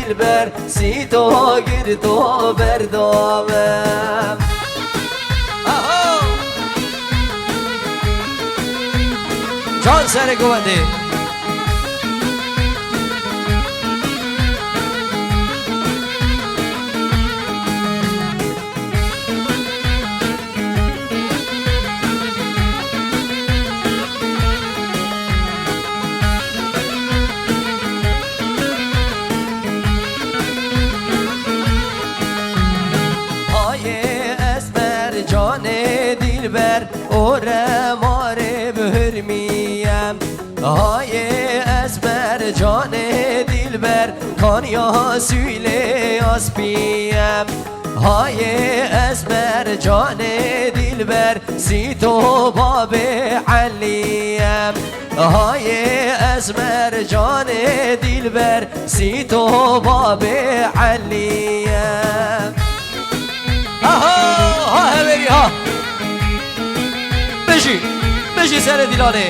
دلبر سی تو گرد و بردامم جان سر گونده دلبر اوره ماره بهرمیم های اسبر جان دلبر کانیا سویله آسپیم های اسبر جان دلبر سی تو باب علیم های اسبر جان دلبر سی تو باب علیم ها بری ها بشی سر دیلانه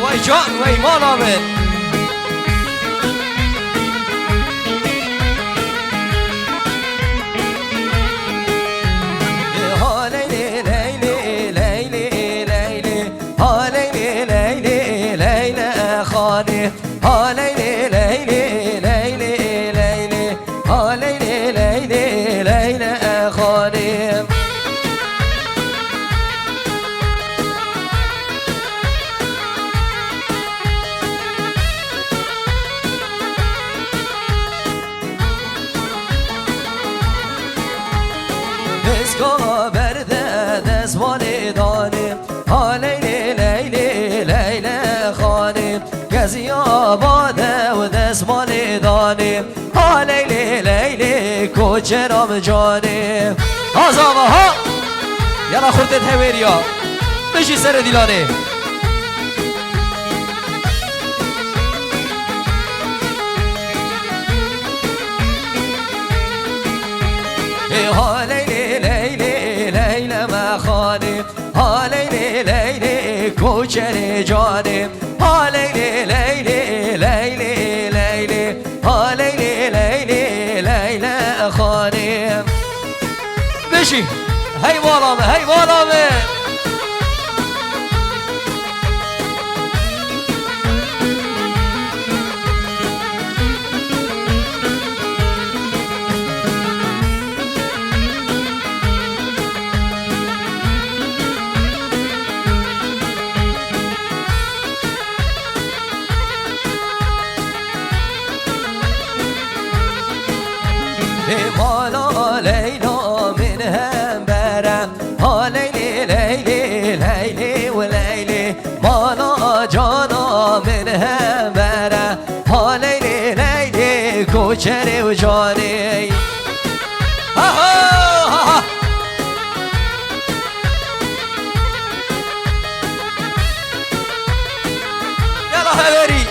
وای جان وای مان آمد ها لیلی لیلی لیلی لیلی ها لیلی لیلی لیلی خانم بسکا برده دزوانی دانم ها لیلی لیلی لیلی خانم گزی آباده و دزمانی دانیم ها لیلی لیلی کوچرام جانیم آزاما ها یالا خوردت هویریا بشی سر دیلانه ها لیلی لیلی لیلی ما خانیم ها لیلی لیلی کوچر جانیم ها لیلی لیلی لیلی لیلی ها لیلی لیلی لیلی خانم بشی هی بالامه هی بالامه مالا لیلا من هم برم ها لیلی لیلی لیلی و لیلی مالا جانا من هم برم ها لیلی لیلی کوچر و جانی یالا هوری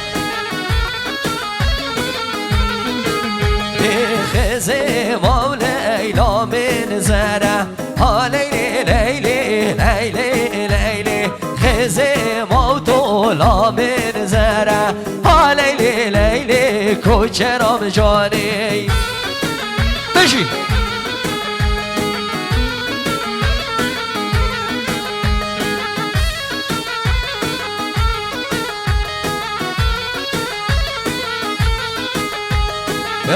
خزه مام لیلا من زره ها لیلی لیلی لیلی لیلی خزه مام تولا من زره ها لیلی لیلی کوچرام جانی بشی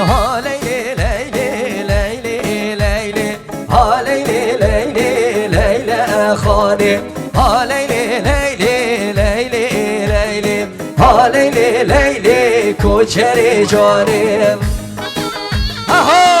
ها لیلی لیلی لیلی لیلی ها لیلی لیلی لیلی خانم ها لیلی لیلی لیلی لیلی ها لیلی لیلی کوچر جانم آها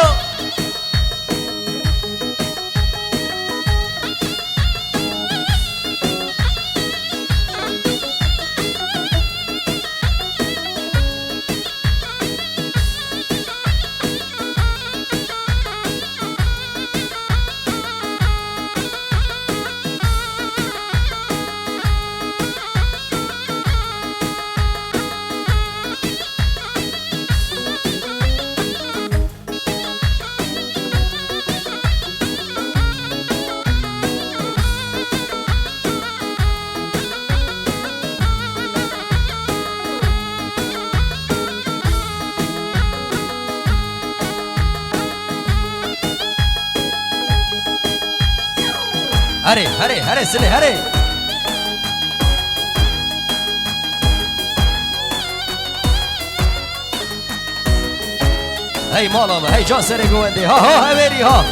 هري هري هري سلي هري. هاي مالا هاي جان سري قواندي ها ها هبري ها.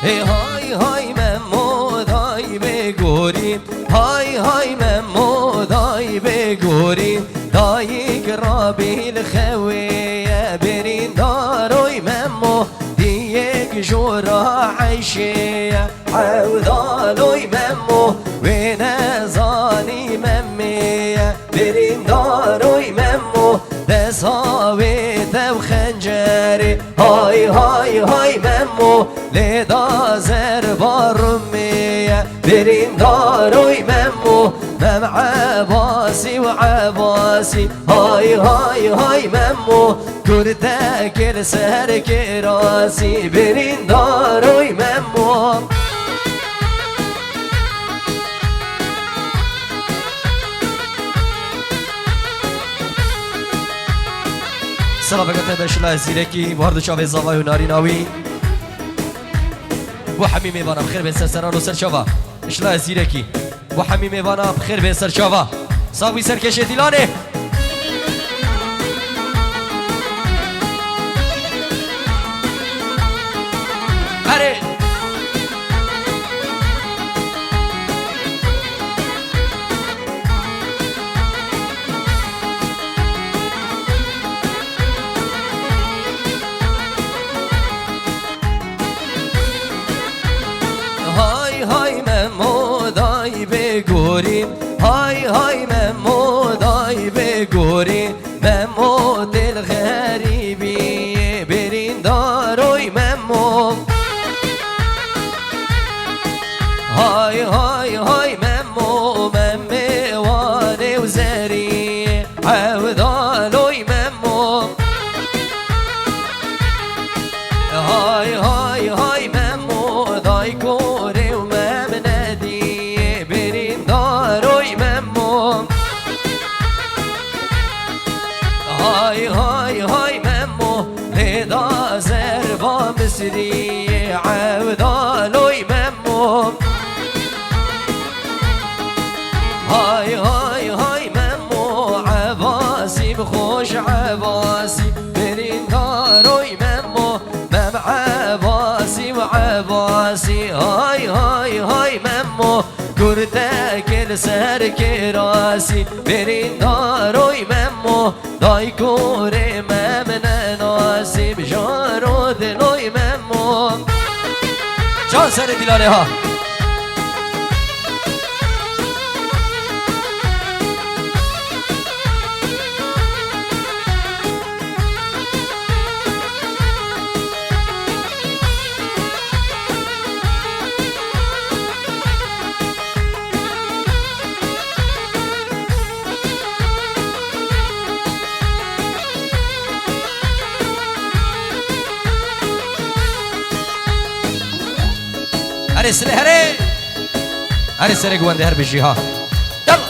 هاي هاي ممود هاي بگوری هاي هاي ممود هاي بگوری دایک رابی الخویه برین داروی ممو دیگ جورا عیشیه عودالوی ممو و نزانی ممیه برین داروی ممو دساوی تب خنجری هاي هاي هاي ممو لدا زربار رمية برين داروي ممو مم عباسي وعباسي هاي هاي هاي ممو كرتك السهر كراسي برين داروي ممو. سلام بگم بشلا زیرکی بارد شاوی زاوی و ناری ناوی بو حمی میوانم خیر به سرسران و سرچاوا اشلا زیرکی بو حمی میوانم خیر به سرچاوا صاحبی سرکش دیلانه هره هاي ممو دای بگوری هاي هاي ممو دای بگوری ممو دل غریبی برین داروی ممو هاي هاي هاي ممو ممي واني وزري عودالوی ممو هاي هاي هاي ممو دای کوری هاي هاي هاي ممو لدا زربا مصري عودالوي ممو هاي هاي هاي ممو عباسي بخوش عباسي برين داروي ممو مم عباسي وعباسي هاي هاي هاي ممو كرتك السهر كراسي برين داروي ممو دای کوره ممن ناسیب جارو دلوی ممو جان سر دیلانه ها هري سري هري هري سري قواندي هر بجي ها يلا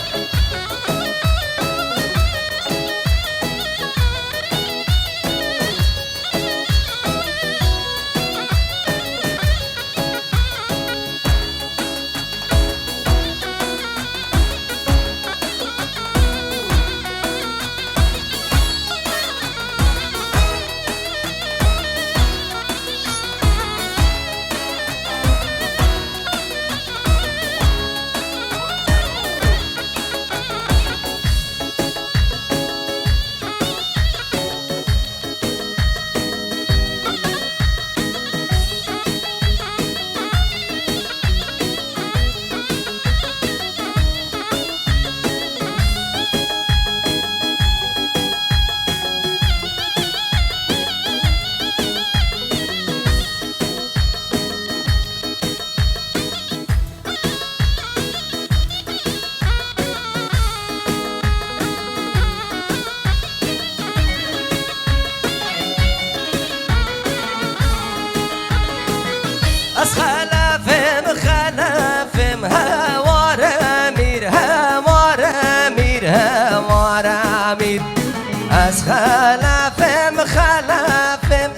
از خلافم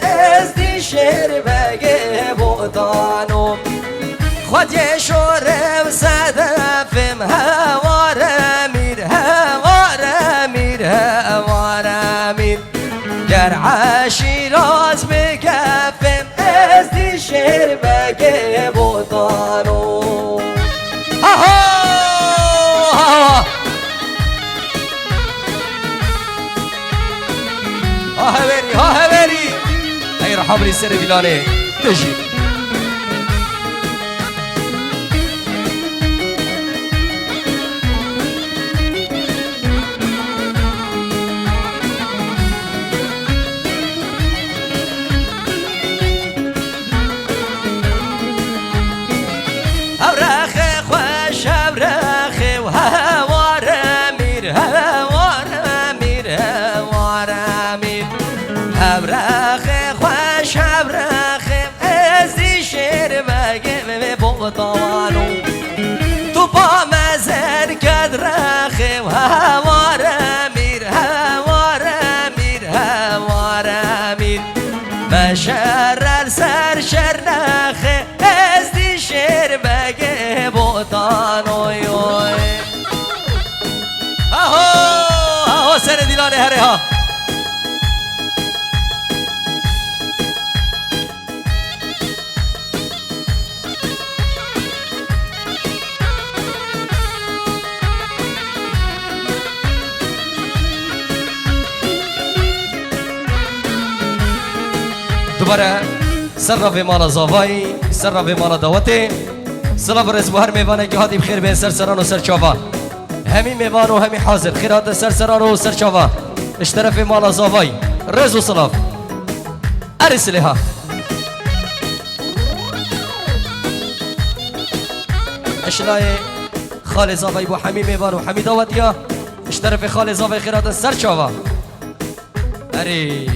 از دی شعر بگه بودانم خود یه شورم صدفم هوارمیر گر عشیراز بگفم از دی شعر بگه بودانم ها هبری ای رحم لی سر دیلانه تجی ابرخ خوش ابرخ و هوارمیر ابرخ خوش ابرخ از دی شعر بگه بودانو تو با مزر کد رخ و هوارمیر مشرر سر شرخ از دی شعر بگه بودانو آهو سر دیلانه هره ها دوباره سر را به مالا زاوایی سر را به مالا دعوته سلام رز بو هر میوانه که هادی بخیر به سرسران و سرچاوا همین میوان و همین حاضر خیرات سرسران و سرچاوا اشترف مالا زاوایی رز و سلام ارسله ها اشلای خال زاوایی بو همین میوان و همین دعوتیا اشترف خال زاوایی خیرات سرچاوا هری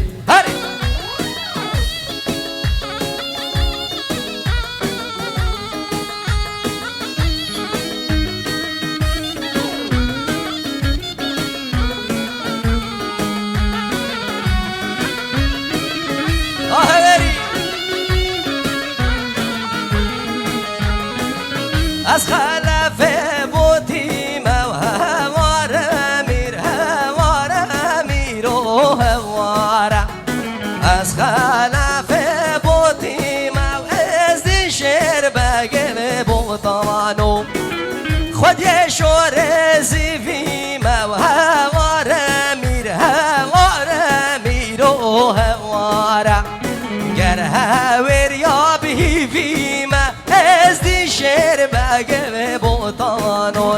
از خلف بودیم و هوارمیر و هوارم از خلف بودیم و از دی شعر بگه بودانو خود یه شور زیویم و هوارمیر و هوارم گر هور یا بیویم از دی شعر بگه بودانو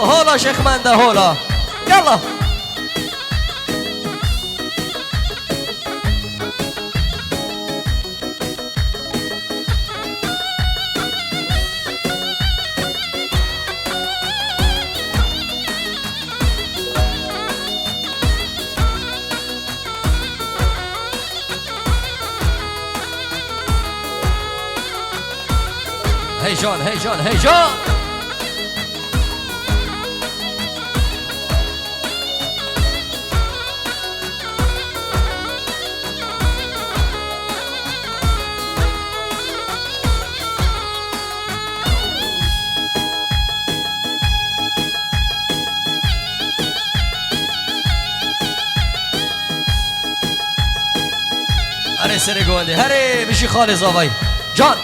هولا شیخ منده هولا یلا هیجان هره سر گونده هره بشی خال زاوایی جان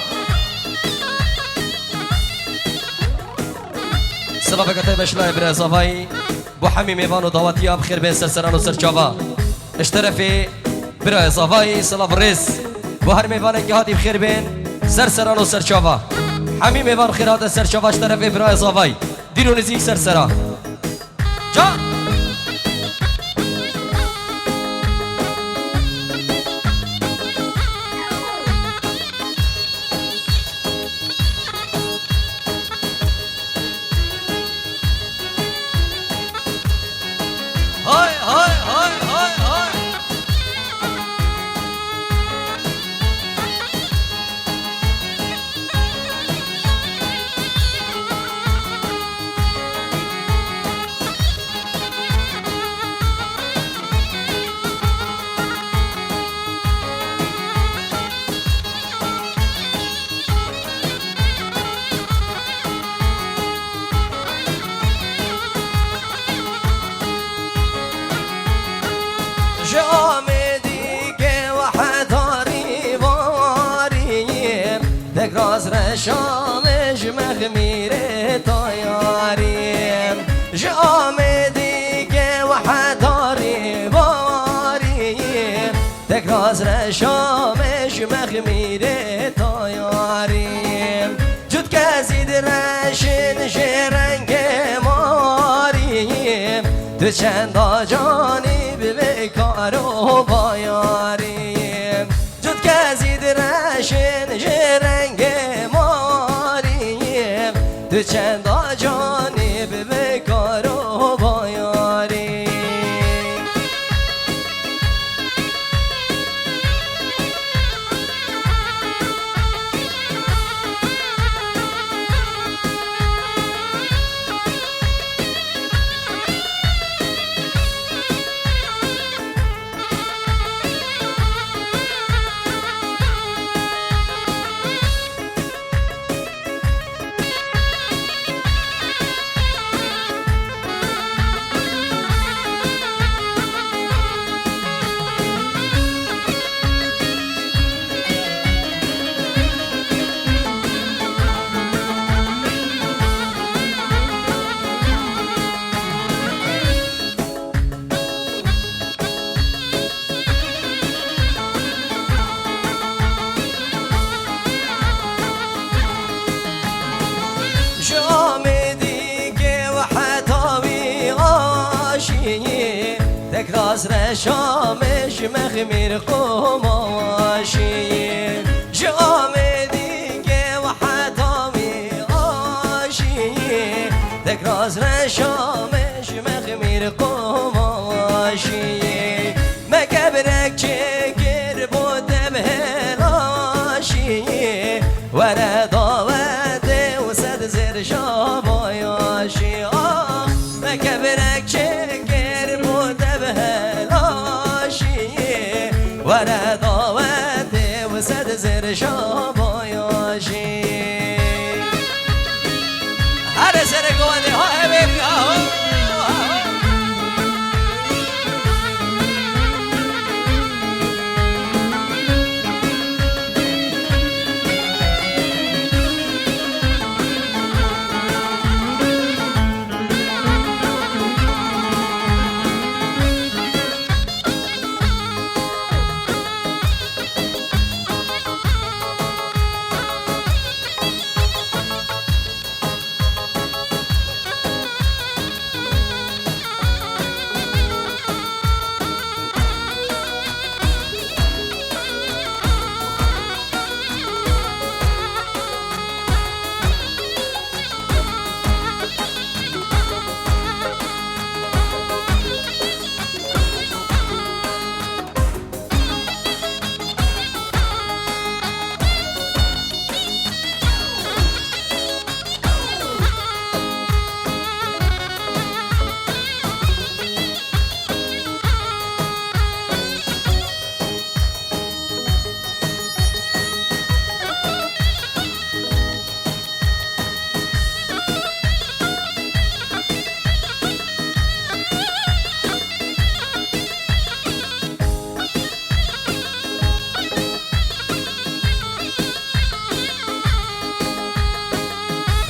سلام بگته بشلای بر زاوایی بو حمی میوان و دعوتی اب خیر به سرسران و سرچاوا اشترافی بر زاوایی سلام رس بو هر میوان که هادی خیر بین سرسران و سرچاوا حمی میوان خیرات سرچاوا اشترافی بر زاوایی دیرو نزیک سرسرا جان رشامش مخميري طياري جامدي که وحداری باری تکراز رشامش مخميري طياري جد کزید رشن شرنگ ماری تو چند جانی به کار و بایاریم جد کزید رشن شرنگ ماریم تو چند جانی به کار و بایاریم تکراز رشامش مخمیر قماشی جام دیگه و حتامی آشی تکراز رشامش مخمیر قماشی مکبرک چگر بوده بهلاشی وردا وده و صد زر شابایاشی مکبرک چگر بوده بهلاشی وردا وده و صد زر شابایاشی هر سر گوانده های بگاه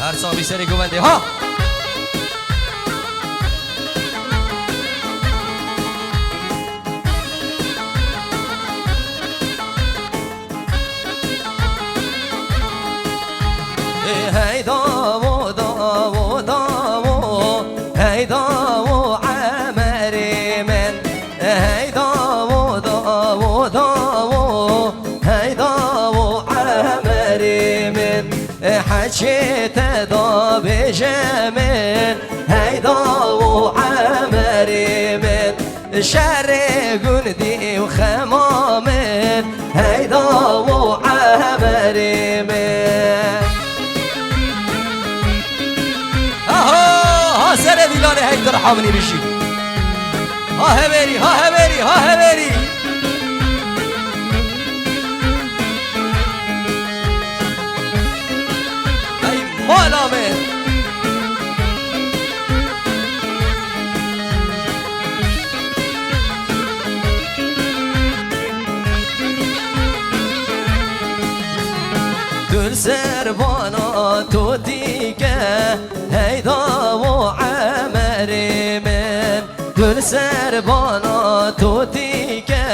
هر صابی سر گونده ها هی داو داو داو هی داو عمری من هی داو داو داو هی داو عمری من حكيت ذا بجمل هيدا وعمري من شاري قندي وخمامل هيدا وعمري من ها سر دلاني هيك ترحمني بشي ها هبري ها هبري ها هبري مالا من دل سر تو دیگه هیدا و عمری من دل سر بالا تو دیگه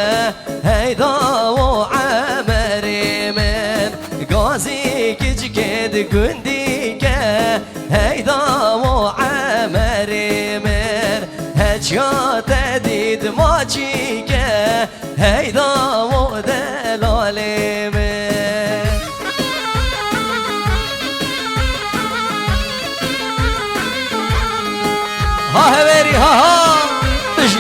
هیدا و عمری من گازی گج گد گندیگه هیدا و عمری من هجا تدید ما چیگه هیدا و دلالی من ها هویری ها بشی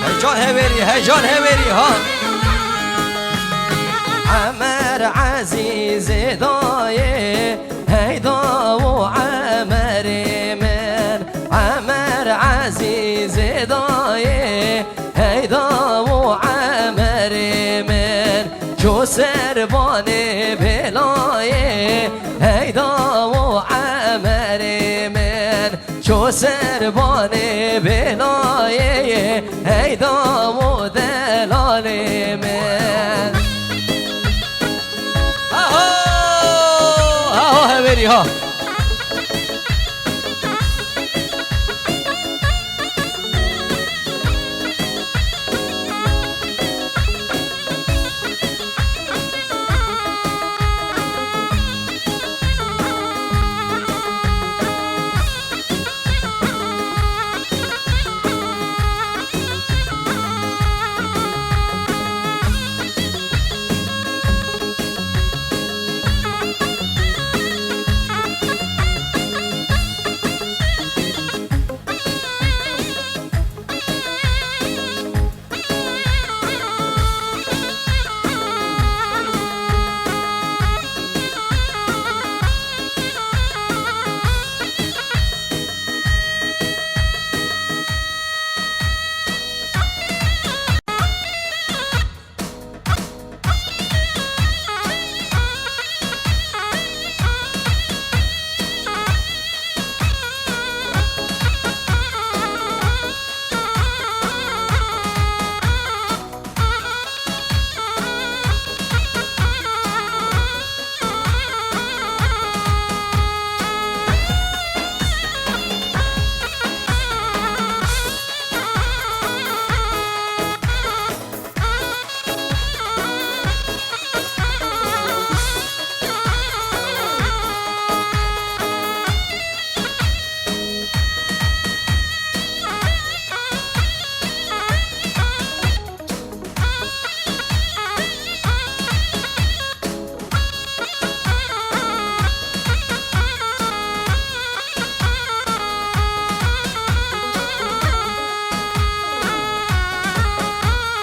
هیجان هویری هیجان هویری ها عمر عزیز دایه هیدا و عمر من عمر عزیز دایه هیدا و عمر من جو سربان بلایه هیدا و عمر من جو سربان بلایه هیدا و دلال من هویری ها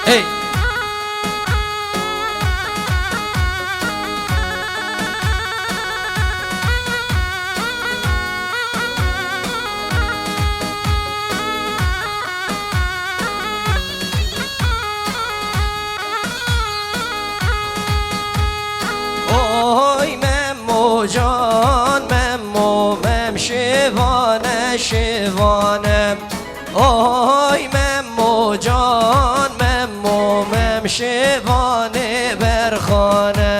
Hey! جان ممو مم شیوانه شیوانه اوی ممو جان ممو مم شیوانه برخانه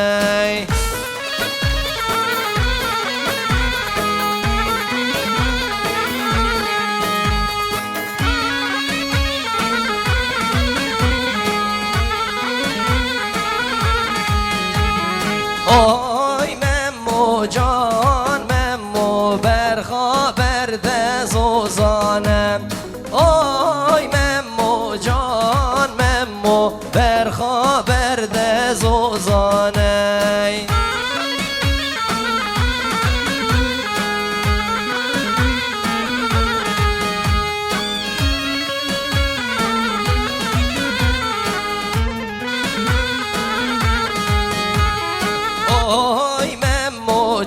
اوی ممو جان ممو برخا برده زوزانم اوی ممو جان ممو برخا برده زوزانه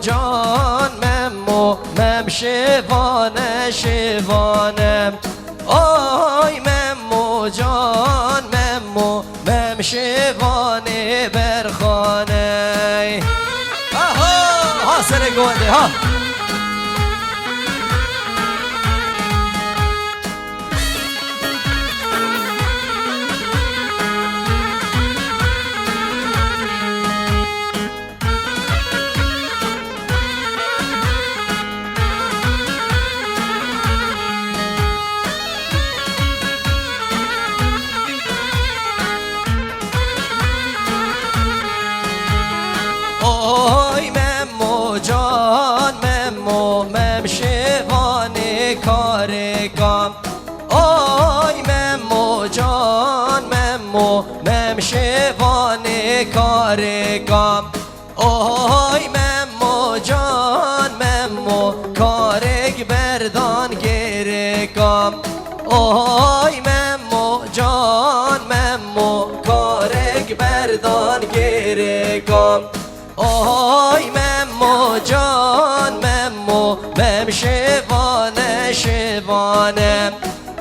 جان ممو مم شیوانه شیوانه اوی ممو جان ممو مم شیوانه برخانه آها حاصل گونده ها اوی ممو جان ممو ممشوانه کارگام اوی ممو جان ممو ممشوانه کارگام اوی ممو جان ممو کارگ بردان گرگام اوی ممو جان ممو کارگ بردان گرگام اوی ممو جان ممو مم شوانه شوانه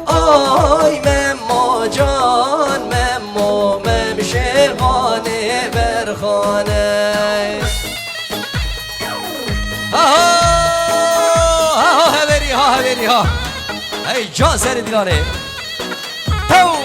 اوی ممو جان ممو مم شوانه برخانه ها هبری ها هبری ها ای جان سر دیلانه تو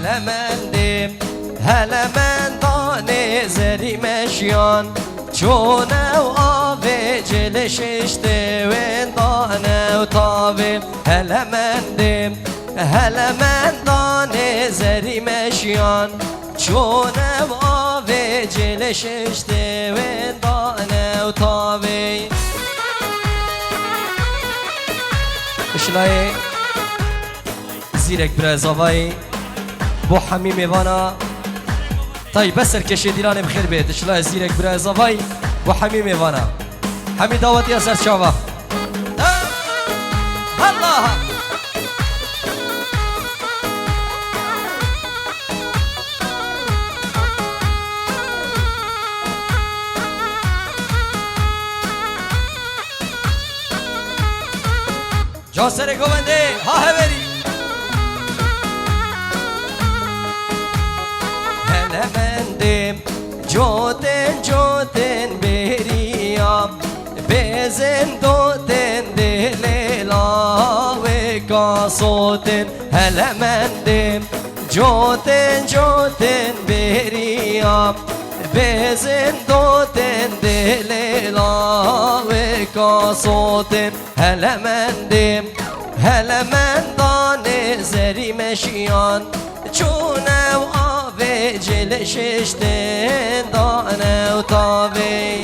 هلا مندم هلا من دانه زری مشیان چونه و آوه جلش اشته و دانه و تاوه هلا مندم هلا من دانه زری مشیان چونه و آوه جلش اشته و دانه و تاوه اشلای زیرک برای زوایی بو حمیم وانا طيب بسر كشي ديلاني بخير بيت شلا زيرك برا زفاي بو حميم وانا حمي دعوتي يا سر شافا الله جا سر گونده ها هبری هلمندم جوتن جوتن بريام بزن دوتن دليلا وكاسوتن هلمندم جوتن جوتن بريام بزن دوتن دليلا وكاسوتن هلمندم هلمندان زري مشيان چونه و آوه جلششتن دانه و تاوه